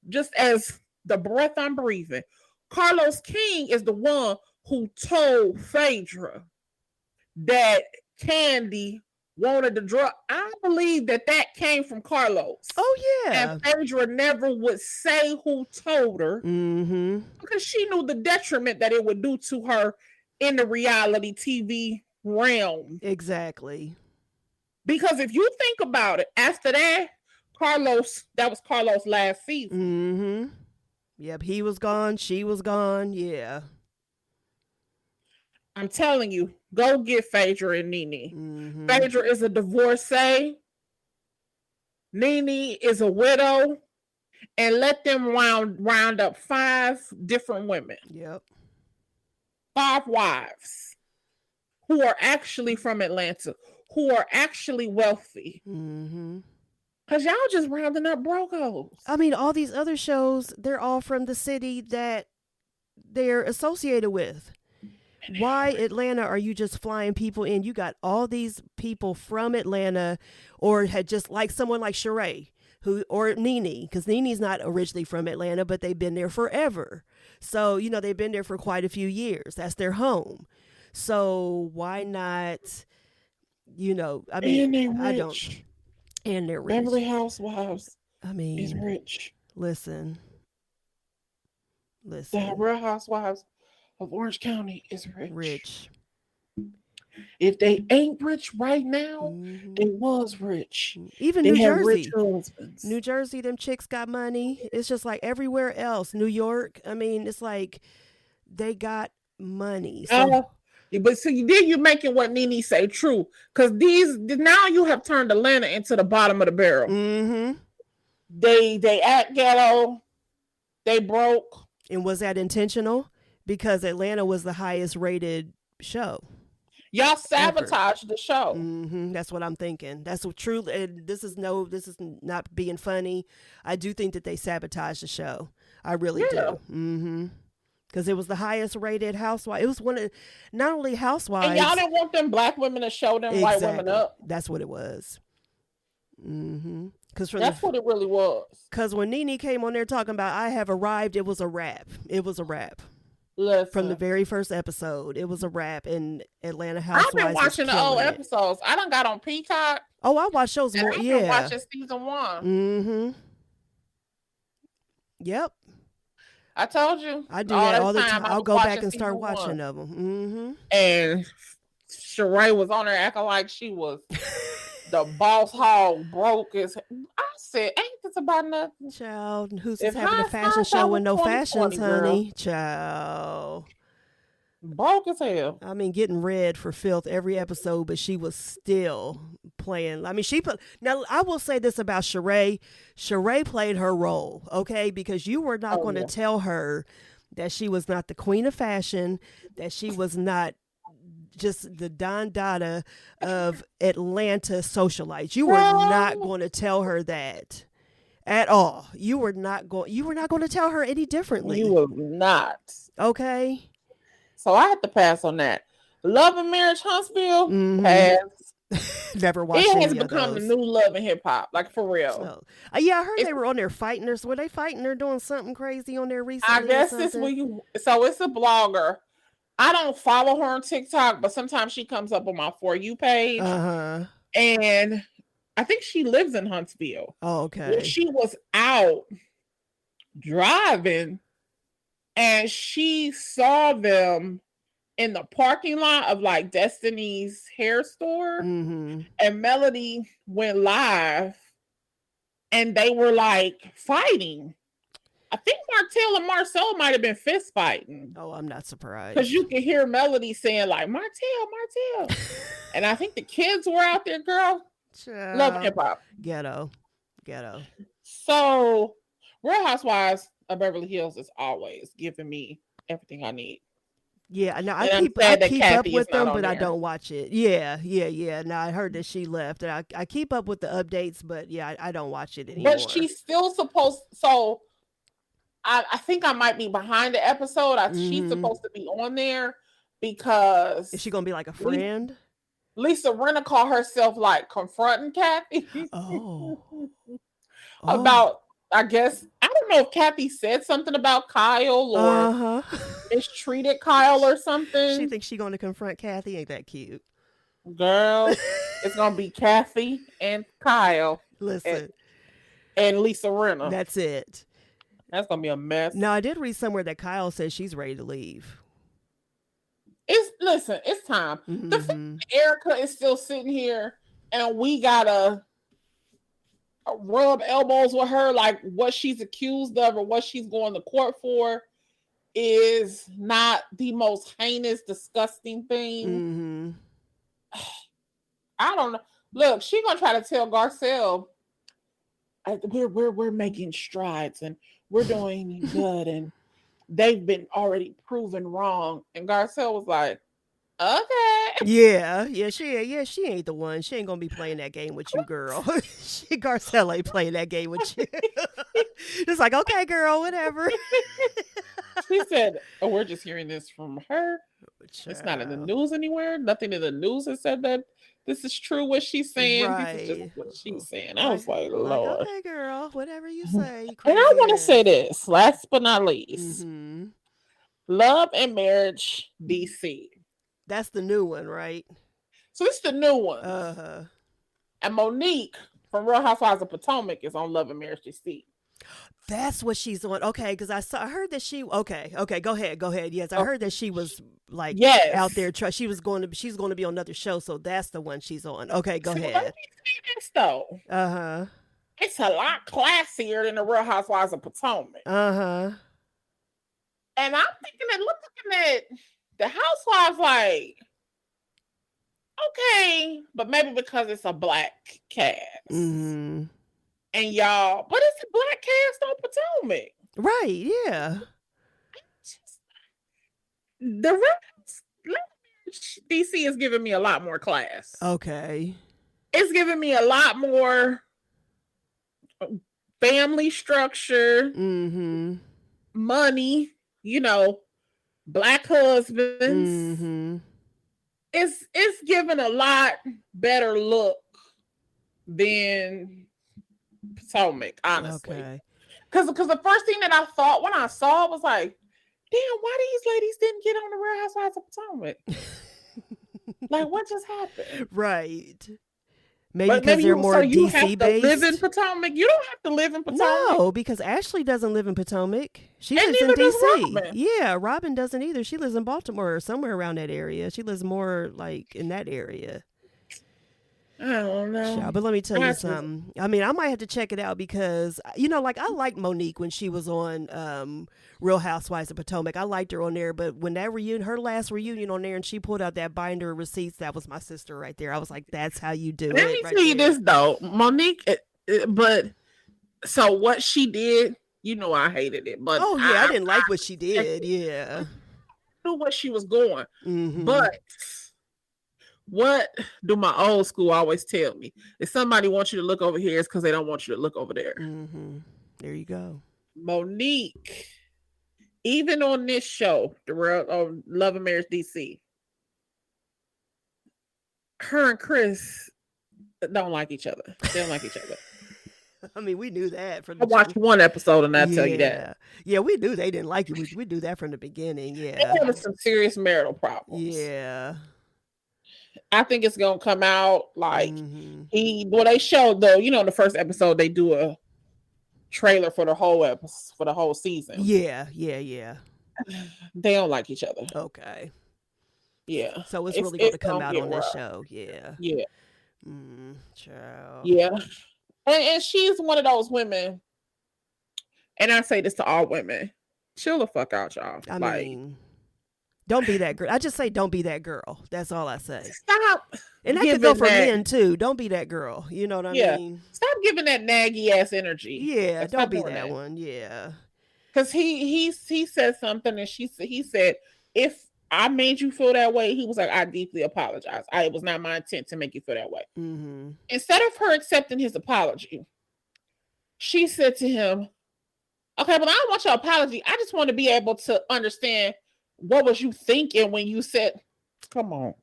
Just as the breath I'm breathing. Carlos King is the one who told Phaedra that Candy wanted the drug. I believe that came from Carlos. Oh, yeah. And Phaedra never would say who told her Mm-hmm. because she knew the detriment that it would do to her in the reality TV realm. Exactly. Because if you think about it, after that was Carlos' last season. Mm-hmm. Yep, he was gone, she was gone, yeah. I'm telling you, go get Phaedra and Nene. Mm-hmm. Phaedra is a divorcee. Nene is a widow. And let them round up 5 different women. Yep. 5 wives who are actually from Atlanta, who are actually wealthy. Mm-hmm. Because y'all just rounding up brocos. I mean, all these other shows, they're all from the city that they're associated with. Why Atlanta are you just flying people in? You got all these people from Atlanta, or had just like someone like Sheree, or Nene, because Nene's not originally from Atlanta, but they've been there forever. So, they've been there for quite a few years. That's their home. So why not, I mean, and I don't. And they're rich. Beverly Housewives is mean, rich. Listen. The Real Housewives of Orange County is rich. If they ain't rich right now, they was rich. Even they New had Jersey. Rich husbands. New Jersey, them chicks got money. It's just like everywhere else. New York, I mean, it's like they got money. So, but see, then you're making what Nene say true. Because now you have turned Atlanta into the bottom of the barrel. Mm-hmm. They act ghetto. They broke. And was that intentional? Because Atlanta was the highest rated show. Y'all sabotaged the show. Mm-hmm. That's what I'm thinking. That's what true. And this is not being funny. I do think that they sabotaged the show. I really do. Mm-hmm. Because it was the highest rated Housewife. It was one of, not only Housewives. And y'all didn't want them black women to show them white women up. That's what it was. Mm-hmm. That's what it really was. Because when Nene came on there talking about I have arrived, it was a wrap. It was a wrap. Listen. From the very first episode, it was a wrap. In Atlanta Housewives. I've been watching the old episodes. I done got on Peacock. Oh, I watched shows more. I've been watching season 1. Mm-hmm. Yep. I told you. I do that all the time. I'll go back and start watching of them. Mm-hmm. And Sheree was on there acting like she was the boss hog, broke as. I said, ain't this about nothing? Child, who's just having a fashion show with no fashions, honey? Child. Broke as hell. I mean, getting red for filth every episode, but she was still playing. I mean, now I will say this about Sheree. Sheree played her role, okay? Because you were not going to tell her that she was not the queen of fashion, that she was not just the Don Dada of Atlanta socialites. You were not going to tell her that at all. You were not going to tell her any differently. You were not. Okay. So I had to pass on that. Love and Marriage Huntsville pass. Never watched it has become the new Love and Hip Hop, like for real. Yeah, I heard they were on there fighting her. Were they fighting her doing something crazy on there recently? I guess it's so it's a blogger. I don't follow her on TikTok, but sometimes she comes up on my For You page. And I think she lives in Huntsville. Oh, okay. She was out driving and she saw them in the parking lot of like Destiny's hair store. Mm-hmm. And Melody went live and they were like fighting. I think Martell and Marcel might have been fist fighting. Oh, I'm not surprised. Because you can hear Melody saying like, Martell. And I think the kids were out there, girl. Child. Love hip hop. Ghetto. So Real Housewives of Beverly Hills is always giving me everything I need. Yeah, no, I keep up with them, but I don't watch it. Yeah. Now I heard that she left, and I keep up with the updates, but yeah, I don't watch it anymore. But she's still supposed. So I think I might be behind the episode. She's supposed to be on there because is she gonna be like a friend? Lisa Rinna called herself like confronting Kathy. About. I guess I don't know if Kathy said something about Kyle or mistreated Kyle or something. She thinks she's going to confront Kathy. Ain't that cute? Girl, it's gonna be Kathy and Kyle Listen, and Lisa Rinna. that's it. That's gonna be a mess. Now, I did read somewhere that Kyle says she's ready to leave. It's time. The fact that Erica is still sitting here and we gotta rub elbows with her, like what she's accused of or what she's going to court for, is not the most heinous, disgusting thing. I don't know. Look, she's gonna try to tell Garcelle, we're making strides and we're doing good, and they've been already proven wrong. And Garcelle was like, okay. Yeah, she ain't the one. She ain't gonna be playing that game with you, girl. Garcelle ain't playing that game with you. It's like, okay, girl, whatever. She said, oh, we're just hearing this from her. Child. It's not in the news anywhere. Nothing in the news has said that this is true what she's saying. Right. This is just what she's saying. I was like, Lord. Okay, girl, whatever you say. And I want to say this, last but not least. Love and Marriage DC. That's the new one, right? So this is the new one. And Monique from Real Housewives of Potomac is on Love and Marriage DC. That's what she's on. Okay, because I heard that she. Okay, go ahead. Yes, I heard that she was like out there. She's going to be on another show, so that's the one she's on. Okay, go ahead. Let me say this though. It's a lot classier than the Real Housewives of Potomac. And I'm thinking that looking at the Housewives, like, okay, but maybe because it's a black cast. And y'all, but it's a black cast on Potomac. Right, yeah. The Real DC is giving me a lot more class. Okay. It's giving me a lot more family structure, money, black husbands. It's giving a lot better look than Potomac, honestly. Because the first thing that I thought when I saw it was like, damn, why these ladies didn't get on the Real Housewives of Potomac? Like, what just happened? Right. Maybe because they're more DC based. You have to live in Potomac. You don't have to live in Potomac. No, because Ashley doesn't live in Potomac. She lives in DC. Yeah, Robin doesn't either. She lives in Baltimore or somewhere around that area. She lives more like in that area. I don't know. But let me tell you something. I mean, I might have to check it out because, like I liked Monique when she was on Real Housewives of Potomac. I liked her on there. But when that her last reunion on there, and she pulled out that binder of receipts, that was my sister right there. I was like, that's how you do it. Let me tell you this, though. Monique, but so what she did, I hated it. But I didn't like what she did. Yeah. I knew what she was going. But what do my old school always tell me? If somebody wants you to look over here, it's because they don't want you to look over there. There you go. Monique, even on this show, the Real Love and Marriage DC, her and Chris don't like each other. They don't like each other. I mean, we knew that. I watched one episode and I tell you that. Yeah, we knew they didn't like it. We knew that from the beginning. Yeah, they had some serious marital problems. Yeah. I think it's gonna come out like they showed though, in the first episode they do a trailer for the whole episode for the whole season. Yeah. They don't like each other. Okay. Yeah. So it's really gonna come out on this show. Yeah. Yeah. Child. Yeah. And she's one of those women, and I say this to all women, chill the fuck out, y'all. I mean, don't be that girl. I just say don't be that girl. That's all I say. Stop. And that could go for men too. Don't be that girl. You know what I mean? Stop giving that naggy ass energy. Yeah, don't be that one. Yeah. Because he said something, and he said, if I made you feel that way, he was like, I deeply apologize. It was not my intent to make you feel that way. Instead of her accepting his apology, she said to him, okay, but I don't want your apology. I just want to be able to understand what was you thinking when you said, come on.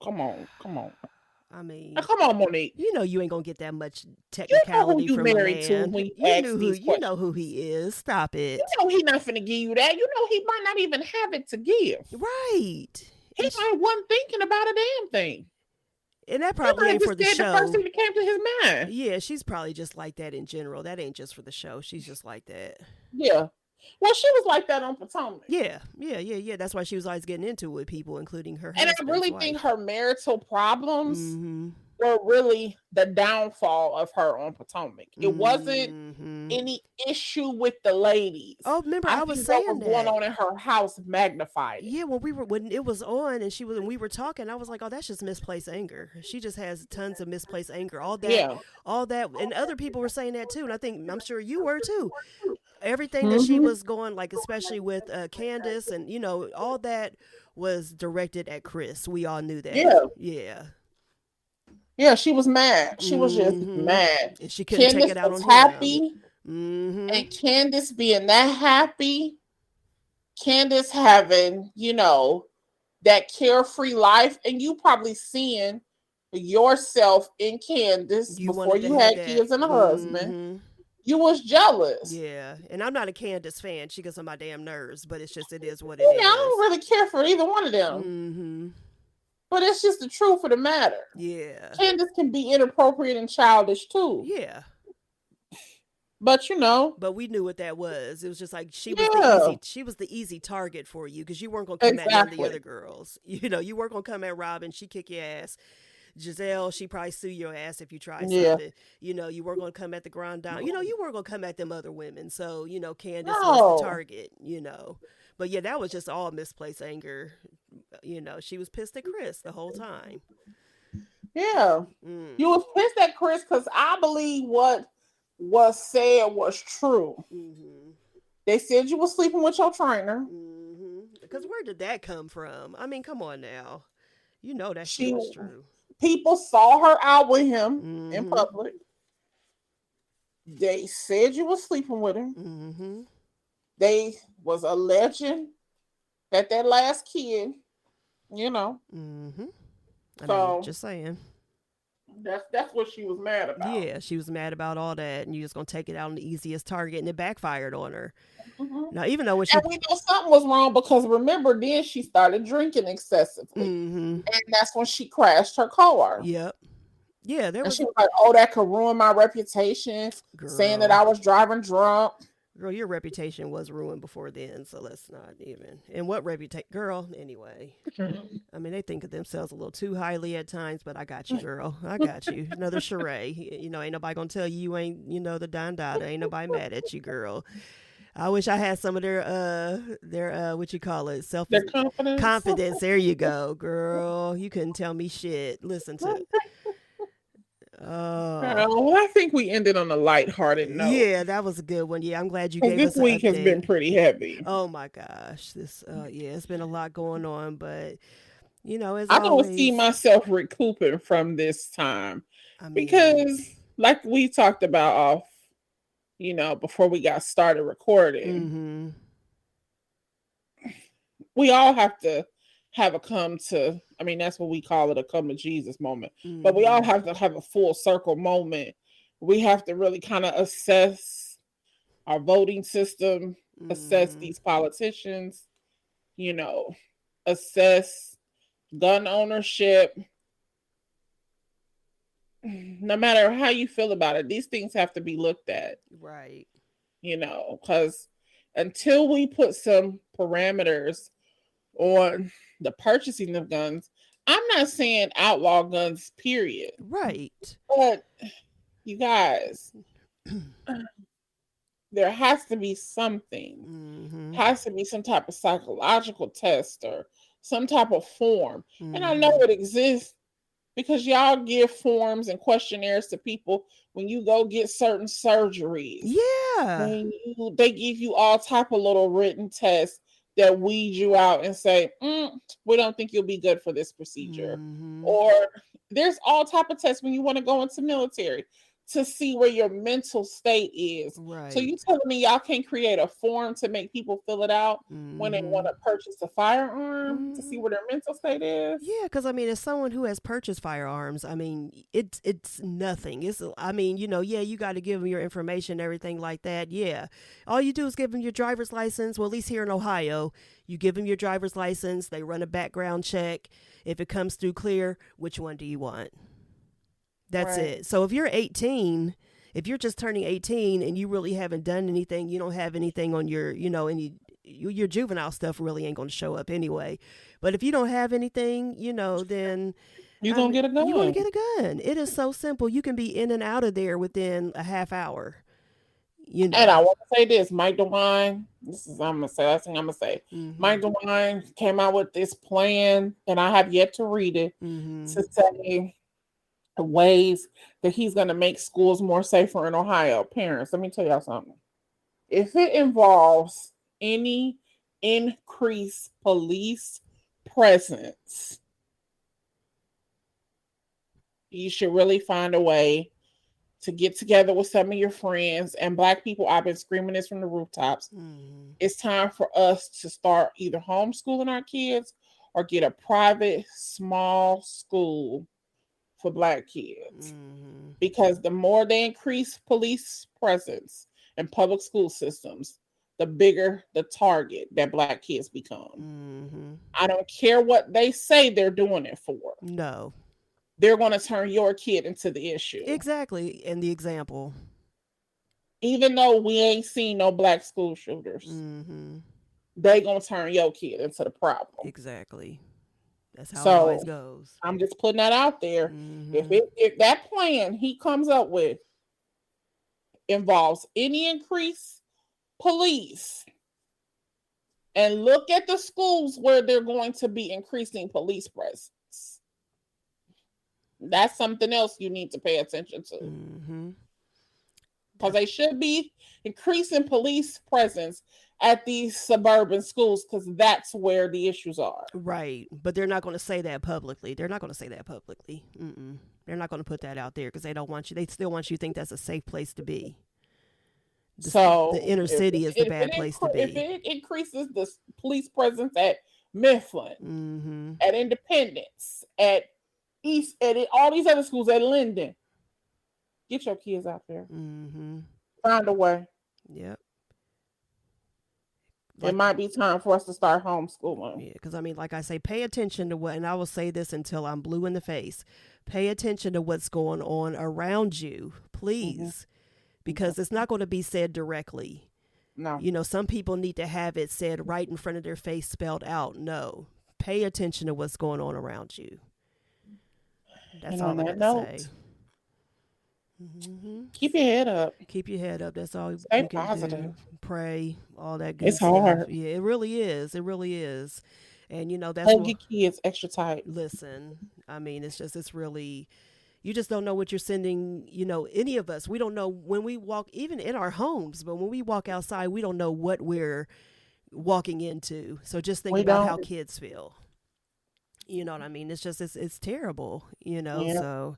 I mean, now, come on, Monique. You ain't gonna get that much technicality from a man. To when you know who he is. Stop it. He's not finna give you that. He might not even have it to give. Right. He might wasn't thinking about a damn thing. And that He probably might have ain't for just the said the first show. thing that came to his mind. Yeah, she's probably just like that in general. That ain't just for the show. She's just like that. Yeah. Well, she was like that on Potomac. Yeah. That's why she was always getting into it with people, including her And I husband's really wife. think her marital problems Mm-hmm. were really the downfall of her on Potomac. It wasn't Mm-hmm. any issue with the ladies. Oh, remember I was think saying what was going on in her house magnified it. Yeah, when it was on and we were talking, I was like, oh, that's just misplaced anger. She just has tons of misplaced anger. All that, and other people were saying that too. And I'm sure you were too. Everything that she was going, like, especially with Candace, and all that was directed at Chris. We all knew that. Yeah, she was mad. She was just mad. And she couldn't take it out on him. Happy. And Candace being that happy, Candace having, that carefree life, and you probably seeing yourself in Candace before you had kids and a husband. You was jealous. Yeah, and I'm not a Candace fan. She gets on my damn nerves, but it is what it is. I don't really care for either one of them. But it's just the truth of the matter. Yeah. Candace can be inappropriate and childish too. Yeah. But But we knew what that was. It was just like she was the easy target for you, because you weren't gonna come at none of the other girls. You weren't gonna come at Robin. She kick your ass. Giselle, she probably sue your ass if you try something. You weren't gonna come at the Grand Dame. You weren't gonna come at them other women. So Candace was the target. But yeah, that was just all misplaced anger. She was pissed at Chris the whole time. Yeah, you was pissed at Chris because I believe what was said was true. They said you were sleeping with your trainer. Because where did that come from? I mean, come on now. That shit was true. People saw her out with him in public. They said you were sleeping with him. They was alleging that last kid, So I mean, just saying. That's what she was mad about. Yeah, she was mad about all that, and you just gonna take it out on the easiest target, and it backfired on her. Now, even though and we know something was wrong, because remember, then she started drinking excessively, and that's when she crashed her car. Yep. Yeah, she was like, "Oh, that could ruin my reputation," saying that I was driving drunk. Girl, your reputation was ruined before then, so let's not even. And what reputation, girl? Anyway, I mean, they think of themselves a little too highly at times, but I got you, girl. I got you. Another Sheree. Ain't nobody gonna tell you ain't, the Don Dada. Ain't nobody mad at you, girl. I wish I had some of their what you call it, their confidence. There you go, girl. You couldn't tell me shit. Listen to it. Well, I think we ended on a lighthearted note. Yeah, that was a good one. Yeah, I'm glad you gave us this week has been pretty heavy. Oh my gosh, it's been a lot going on, but as I don't see myself recouping from this time, because, like we talked about off, before we got started recording, we all have to have a come to, that's what we call it, a come to Jesus moment. But we all have to have a full circle moment. We have to really kind of assess our voting system, assess these politicians, assess gun ownership. No matter how you feel about it, these things have to be looked at. Right. Because until we put some parameters on the purchasing of guns, I'm not saying outlaw guns, period. Right. But you guys, there has to be something. Has to be some type of psychological test or some type of form. And I know it exists, because y'all give forms and questionnaires to people when you go get certain surgeries. Yeah. They give you all type of little written tests that weed you out and say, we don't think you'll be good for this procedure. Or there's all type of tests when you want to go into military. to see where your mental state is. Right. So you telling me y'all can't create a form to make people fill it out when they want to purchase a firearm to see where their mental state is? Yeah, because I mean, as someone who has purchased firearms, I mean, it's nothing. I mean, yeah, you got to give them your information, everything like that. Yeah, all you do is give them your driver's license. Well, at least here in Ohio, you give them your driver's license. They run a background check. If it comes through clear, which one do you want? That's it. So if you're 18, if you're just turning 18 and you really haven't done anything, you don't have anything on your, your juvenile stuff really ain't going to show up anyway. But if you don't have anything, then you're going to get a gun. You're going to get a gun. It is so simple. You can be in and out of there within a half hour. And I want to say this, Mike DeWine, this is I'm going to say, last thing I'm going to say. Mike DeWine came out with this plan, and I have yet to read it, to say ways that he's going to make schools more safer in Ohio. Parents, let me tell y'all something. If it involves any increased police presence, you should really find a way to get together with some of your friends. And Black people, I've been screaming this from the rooftops. It's time for us to start either homeschooling our kids or get a private small school for Black kids, because the more they increase police presence in public school systems, the bigger the target that Black kids become. I don't care what they say they're doing it for. No, they're going to turn your kid into the issue. Exactly, and the example. Even though we ain't seen no Black school shooters, they going to turn your kid into the problem. Exactly. That's how it always goes. I'm just putting that out there. If that plan he comes up with involves any increased police, and look at the schools where they're going to be increasing police presence, that's something else you need to pay attention to. Because they should be increasing police presence at these suburban schools, because that's where the issues are. Right. But they're not going to say that publicly. They're not going to say that publicly. They're not going to put that out there because they don't want you. They still want you to think that's a safe place to be. The inner city is the bad place to be. If it increases the police presence at Mifflin, at Independence, at East, at all these other schools, at Linden, get your kids out there. Find a way. Yep. It might be time for us to start homeschooling. Yeah, because I mean, like I say, pay attention to what, and I will say this until I'm blue in the face. Pay attention to what's going on around you, please, because it's not going to be said directly. No. Some people need to have it said right in front of their face, spelled out. No. Pay attention to what's going on around you. That's all I got to say. Keep your head up. Keep your head up. That's all. Stay positive. Do. Pray. All that good It's stuff. hard. Yeah, it really is. It really is. And that's hug your kids extra tight. Listen, I mean, it's really, you just don't know what you're sending. Any of us, we don't know when we walk, even in our homes, but when we walk outside, we don't know what we're walking into. So just think about how kids feel. You know what I mean? It's just it's terrible. So.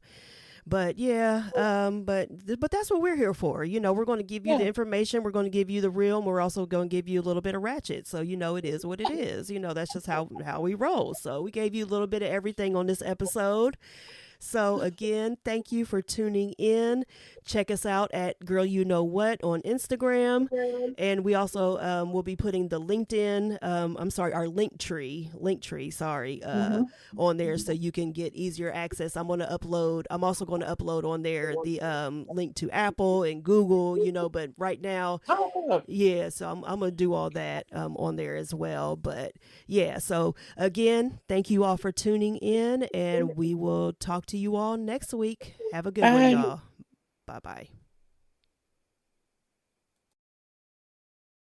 But but that's what we're here for. We're going to give you the information. We're going to give you the real. And we're also going to give you a little bit of ratchet. So, it is what it is. That's just how we roll. So we gave you a little bit of everything on this episode. So again, thank you for tuning in. Check us out at Girl You Know What on Instagram. And we also will be putting the LinkedIn, our link tree, on there so you can get easier access. I'm also going to upload on there the link to Apple and Google, but right now, so I'm going to do all that on there as well. But yeah, so again, thank you all for tuning in, and we will talk to you all next week. Have a good one, y'all. Bye-bye.